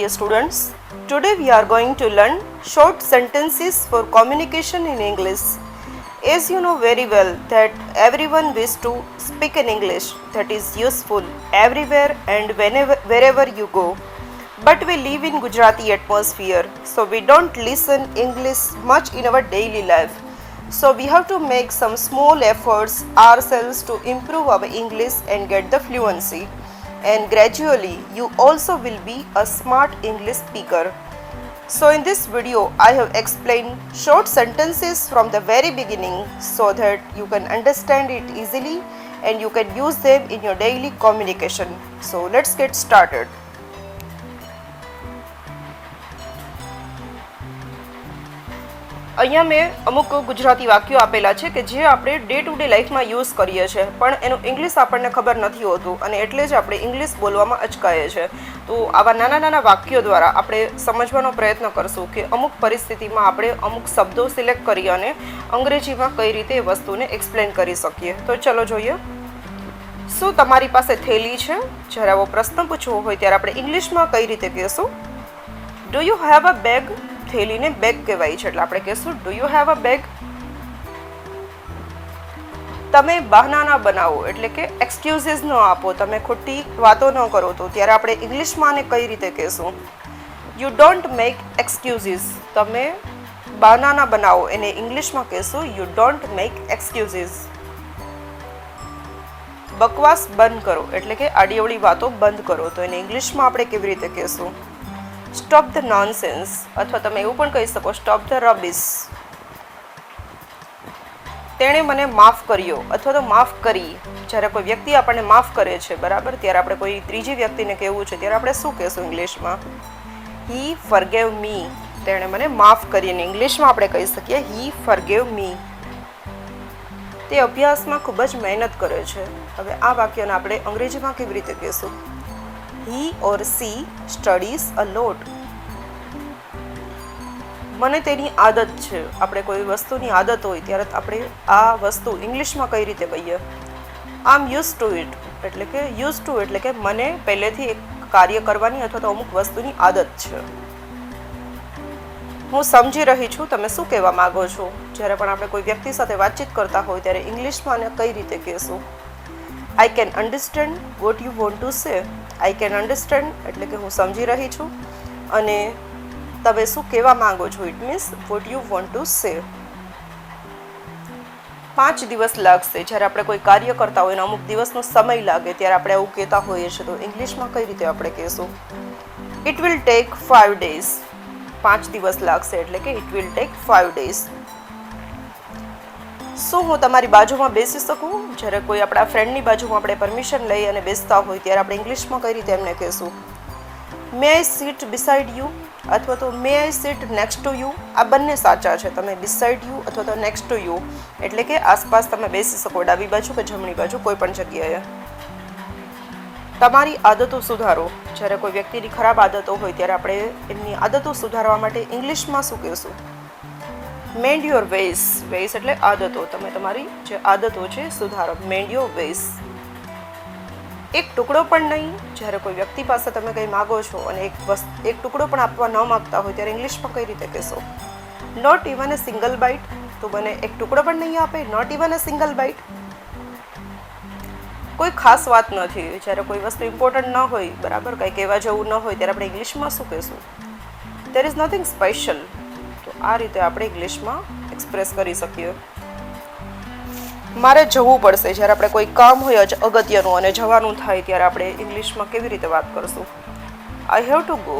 dear students. Today we are going to learn short sentences for communication in English. As you know very well that everyone wishes to speak in English that is useful everywhere and wherever you go. But we live in Gujarati atmosphere, so we don't listen English much in our daily life. So we have to make some small efforts ourselves to improve our English and get the fluency. And gradually you also will be a smart English speaker. So in this video I have explained short sentences from the very beginning so that you can understand it easily and you can use them in your daily communication. So let's get started. અહીંયા મેં અમુક ગુજરાતી વાક્યો આપેલા છે કે જે આપણે day to day લાઈફમાં યુઝ કરીએ છીએ પણ એનું ઇંગ્લિશ આપણને ખબર નથી હોતું અને એટલે જ આપણે ઇંગ્લિશ બોલવામાં અચકાઈએ છીએ. તો આવા નાના નાના વાક્યો દ્વારા આપણે સમજવાનો પ્રયત્ન કરશું કે અમુક પરિસ્થિતિમાં આપણે અમુક શબ્દો સિલેક્ટ કરી અને અંગ્રેજીમાં કઈ રીતે એ વસ્તુને એક્સપ્લેન કરી શકીએ. તો ચલો જોઈએ. શું તમારી પાસે થેલી છે? જ્યારે આવો પ્રશ્ન પૂછવો હોય ત્યારે આપણે ઇંગ્લિશમાં કઈ રીતે કહેશું? Do you have a bag? થેલીને બેગ કહેવાય છે એટલે આપણે કહેશું do you have a bag. તમે બહાના ન બનાવો એટલે કે એક્સક્યુઝીસ ન આપો, તમે ખોટી વાતો ન કરો તો ત્યારે આપણે ઇંગ્લિશમાં આને કઈ રીતે કહેશું? You don't make excuses. તમે બહાના ન બનાવો એને ઇંગ્લિશમાં કહેશું યુ ડોન્ટ મેક એક્સક્યુઝીસ. બકવાસ બંધ કરો એટલે કે આડીઅવળી વાતો બંધ કરો તો એને ઇંગ્લિશમાં આપણે કેવી રીતે કહેશું? સ્ટોપ ધ નોનસેન્સ, અથવા તમે એવું પણ કહી શકો સ્ટોપ ધ રબિશ. તેણે મને માફ કર્યો અથવા તો માફ કરી. જ્યારે કોઈ વ્યક્તિ આપણને માફ કરે છે બરાબર ત્યારે આપણે કોઈ ત્રીજી વ્યક્તિને કહેવું છે ત્યારે આપણે શું કહેશું ઇંગ્લિશમાં? હી ફરગેવ મી. તેણે મને માફ કરીને ઇંગ્લિશમાં આપણે કહી શકીએ હી ફરગેવ મી. તે અભ્યાસમાં ખૂબ જ મહેનત કરે છે. હવે આ વાક્યને આપણે અંગ્રેજીમાં કેવી રીતે કહેશું? He or she studies a lot. મને તેની આદત છે. આપણે કોઈ વસ્તુની આદત હોય ત્યારે આપણે આ વસ્તુ ઇંગ્લિશમાં કઈ રીતે કહીએ? આઈ એમ યુઝ ટુ ઇટ એટલે કે યુઝ ટુ એટલે કે મને પહેલેથી એક કાર્ય કરવાની અથવા તો અમુક વસ્તુની આદત છે. હું સમજી રહી છું. તમે શું કહેવા માગો છો? જ્યારે પણ આપણે કોઈ વ્યક્તિ સાથે વાતચીત કરતા હોય ત્યારે ઇંગ્લિશમાં આને કઈ રીતે કહેશું? I can understand what you want to say. I can understand એટલે કે હું સમજી રહી છું અને તમે શું કહેવા માંગો છો it means what you want to say. 5 દિવસ લાગશે. જ્યારે આપણે કોઈ કાર્ય કરતા હોય અને અમુક દિવસનો સમય લાગે ત્યારે આપણે એવું કહેતા હોઈએ છીએ તો ઇંગ્લિશમાં કઈ રીતે આપણે કહેશું? It will take 5 days. 5 દિવસ લાગશે એટલે કે ઇટ વિલ ટેક 5 days. શું હું તમારી બાજુમાં બેસી શકું? જ્યારે કોઈ આપણા ફ્રેન્ડની બાજુમાં આપણે પરમિશન લઈ અને બેસતા હોય ત્યારે આપણે ઇંગ્લિશમાં કઈ રીતે એમને કહેશું? મે આઈ સીટ બિસાઇડ યુ અથવા તો મે આઈ સીટ નેક્સ્ટ ટુ યુ. આ બંને સાચા છે. તમે બિસાઇડ યુ અથવા તો નેક્સ્ટ ટુ યુ એટલે કે આસપાસ તમે બેસી શકો, ડાબી બાજુ કે જમણી બાજુ કોઈ પણ જગ્યાએ. તમારી આદતો સુધારો. જ્યારે કોઈ વ્યક્તિની ખરાબ આદતો હોય ત્યારે આપણે એમની આદતો સુધારવા માટે ઇંગ્લિશમાં શું કહેશું? Mind your ways. વેઝ એટલે આદતો. તમે તમારી જે આદતો છે સુધારો. Mend your ways. એક ટુકડો પણ નહીં. જ્યારે કોઈ વ્યક્તિ પાસે તમે કંઈ માગો છો અને એક ટુકડો પણ આપવા ન માગતા હોય ત્યારે ઇંગ્લિશમાં કઈ રીતે કહેશો? Not even a single bite. તો મને એક ટુકડો પણ નહીં આપે. Not even a single bite. કોઈ ખાસ વાત નથી. જ્યારે કોઈ વસ્તુ ઇમ્પોર્ટન્ટ ન હોય બરાબર કંઈ કહેવા જેવું ન હોય ત્યારે આપણે ઇંગ્લિશમાં શું કહેશું? There is nothing special. તો આ રીતે આપણે ઇંગ્લિશમાં એક્સપ્રેસ કરી શકીએ. મારે જવું પડશે. જ્યારે આપણે કોઈ કામ હોય અગત્યનું અને જવાનું થાય ત્યારે આપણે ઇંગ્લિશમાં કેવી રીતે વાત કરશું? I have to go.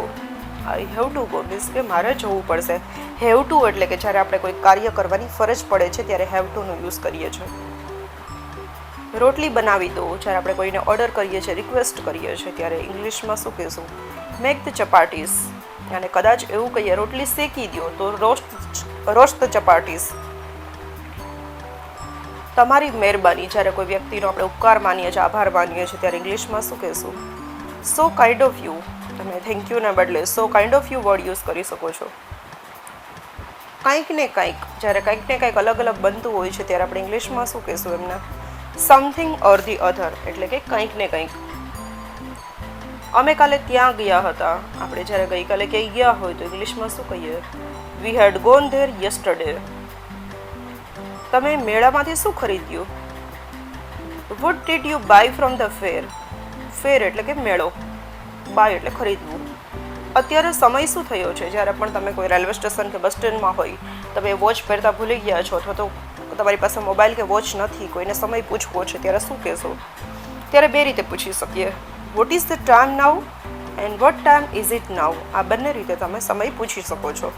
I have to go means કે મારે જવું પડશે. હેવ ટુ એટલે કે જ્યારે આપણે કોઈ કાર્ય કરવાની ફરજ પડે છે ત્યારે હેવ ટુનો યુઝ કરીએ છીએ. રોટલી બનાવી દો. જ્યારે આપણે કોઈને ઓર્ડર કરીએ છીએ, રિક્વેસ્ટ કરીએ છીએ ત્યારે ઇંગ્લિશમાં શું કહેશું? Make the chapatis. અને કદાચ એવું કહીએ રોટલી શેકી દો તો રોસ્ટ ધ ચપાટીસ. તમારી મહેરબાની. જ્યારે કોઈ વ્યક્તિનો આપણે ઉપકાર માનીએ છીએ, આભાર માનીએ છીએ ત્યારે ઇંગ્લિશમાં શું કહેશું? સો કાઇન્ડ ઓફ યુ. તમે થેન્ક યુના બદલે સો kind of you word use કરી શકો છો. કંઈક ને કંઈક. જ્યારે કંઈક ને કંઈક અલગ અલગ બનતું હોય છે ત્યારે આપણે ઇંગ્લિશમાં શું કહેશું એમને? સમથિંગ ઓર ધી અધર એટલે કે કંઈક ને કંઈક. અમે કાલે ત્યાં ગયા હતા. આપણે જ્યારે ગઈકાલે ક્યાંય ગયા હોય તો ઇંગ્લિશમાં શું કહીએ? We had gone there yesterday. તમે મેળામાંથી શું ખરીદ્યું? What did you buy from the fair? Fair એટલે કે મેળો, બાય એટલે ખરીદવું. અત્યારે સમય શું થયો છે? જ્યારે પણ તમે કોઈ રેલવે સ્ટેશન કે બસ સ્ટેન્ડમાં હોય, તમે વોચ પહેરતા ભૂલી ગયા છો અથવા તો તમારી પાસે મોબાઈલ કે વોચ નથી, કોઈને સમય પૂછવો છે, ત્યારે શું કહેશો? ત્યારે બે રીતે પૂછી શકીએ. What is the time now and what time is it નાઉ. આ બંને રીતે તમે સમય પૂછી શકો છો.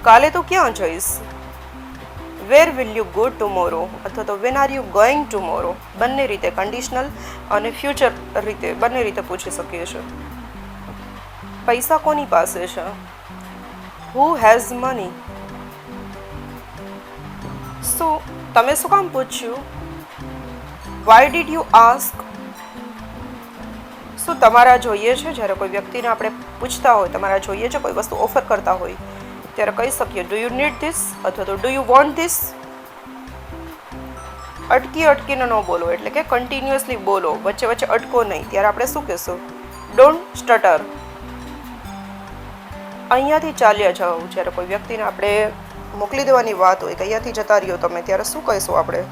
કાલે તો ક્યાં જઈશ? Where will you go tomorrow અથવા તો van are you going tomorrow. બંને રીતે કન્ડિશનલ અને ફ્યુચર રીતે બંને રીતે પૂછી શકીએ છીએ. પૈસા કોની પાસે છે? Who has money. તમે શું કામ પૂછ્યું? Why did you ask. શું તમારા જોઈએ છે? જ્યારે કોઈ વ્યક્તિને આપણે પૂછતા હોય તમારા જોઈએ છે, કોઈ વસ્તુ ઓફર કરતા હોય, ત્યારે કહી શકીએ ડુ યુ નીડ ધીસ અથવા તો ડુ યુ વોન્ટ ધીસ. અટકીને ન બોલો, એટલે કે કન્ટિન્યુઅસલી બોલો, વચ્ચે વચ્ચે અટકો નહીં. ત્યારે આપણે શું કહેશું? ડોન્ટ સ્ટટર. અહીંયાથી ચાલ્યા જાઓ. જ્યારે કોઈ વ્યક્તિને આપણે મોકલી દેવાની વાત હોય કે અહીંયાથી જતા રહ્યો તમે, ત્યારે શું કહીશું આપણે?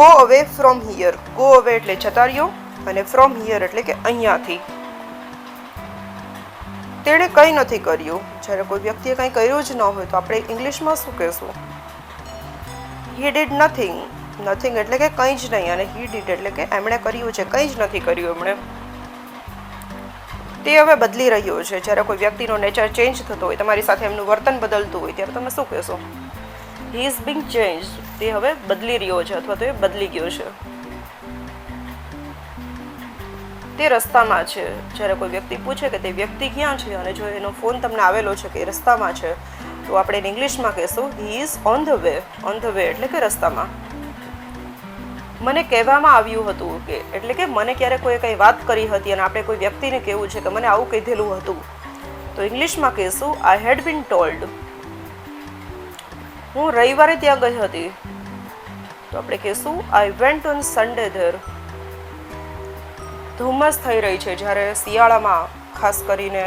Go away from here. Go અવે એટલે જતા રહ્યો અને ફ્રોમ હિયર એટલે કે અહીંયાથી. તેણે કંઈ નથી કર્યું. જ્યારે કોઈ વ્યક્તિએ કંઈ કર્યું જ ન હોય તો આપણે ઇંગ્લિશમાં શું કહેશું? He did nothing. નથિંગ એટલે કે કંઈ જ નહીં, અને હી ડીડ એટલે કે એમણે કર્યું છે, કંઈ જ નથી કર્યું એમણે. તે હવે બદલી રહ્યો છે. જ્યારે કોઈ વ્યક્તિનો નેચર ચેન્જ થતો હોય, તમારી સાથે એમનું વર્તન બદલતું હોય, ત્યારે તમે શું કહેશો? He is Bing change. તે હવે બદલી રહ્યો છે અથવા તો એ બદલી ગયો છે. તે રસ્તામાં છે. જ્યારે કોઈ વ્યક્તિ પૂછે કે તે વ્યક્તિ ક્યાં છે અને જો એનો ફોન તમને આવેલો છે કે એ રસ્તામાં છે, તો આપણે એને ઇંગ્લિશમાં કહેશું he is on the way. On the way એટલે કે રસ્તામાં. મને કહેવામાં આવ્યું હતું કે, એટલે કે મને ક્યારે કોઈ કંઈ વાત કરી હતી અને આપણે કોઈ વ્યક્તિને કહેવું છે કે મને આવું કીધેલું હતું, તો ઇંગ્લિશમાં કહેશું આઈ હેડ બીન ટોલ્ડ. હું રવિવારે ત્યાં ગઈ હતી, તો આપણે કહેશું I went on Sunday there. ધુમ્મસ થઈ રહી છે. જ્યારે શિયાળામાં ખાસ કરીને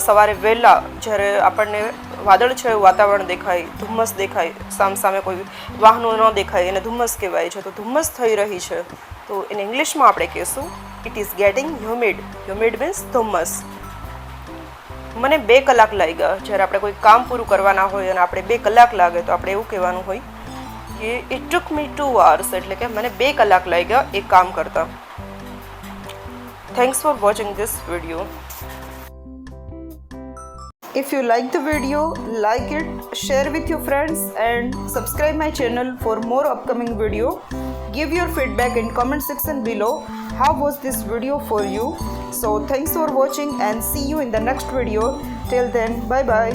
સવારે વહેલા જ્યારે આપણને વાદળછાયું વાતાવરણ દેખાય, ધુમ્મસ દેખાય, સામે કોઈ વાહનો ન દેખાય, એને ધુમ્મસ કહેવાય છે. તો ધુમ્મસ થઈ રહી છે, તો એને ઇંગ્લિશમાં આપણે કહેશું it is getting humid. Humid means ધુમ્મસ. મને 2 કલાક લાગ્યા. જ્યારે આપણે કોઈ કામ પૂરું કરવાના હોય અને આપણે 2 કલાક લાગે તો આપણે એવું કહેવાનું હોય કે ઇટ ટુક મી 2 hours, એટલે કે મને 2 કલાક લાગ્યા એક કામ કરતાં. Thanks for watching this video. If you like the video, like it, share with your friends and subscribe my channel for more upcoming video. Give your feedback in comment section below. How was this video for you? So thanks for watching and see you in the next video. Till then, bye bye.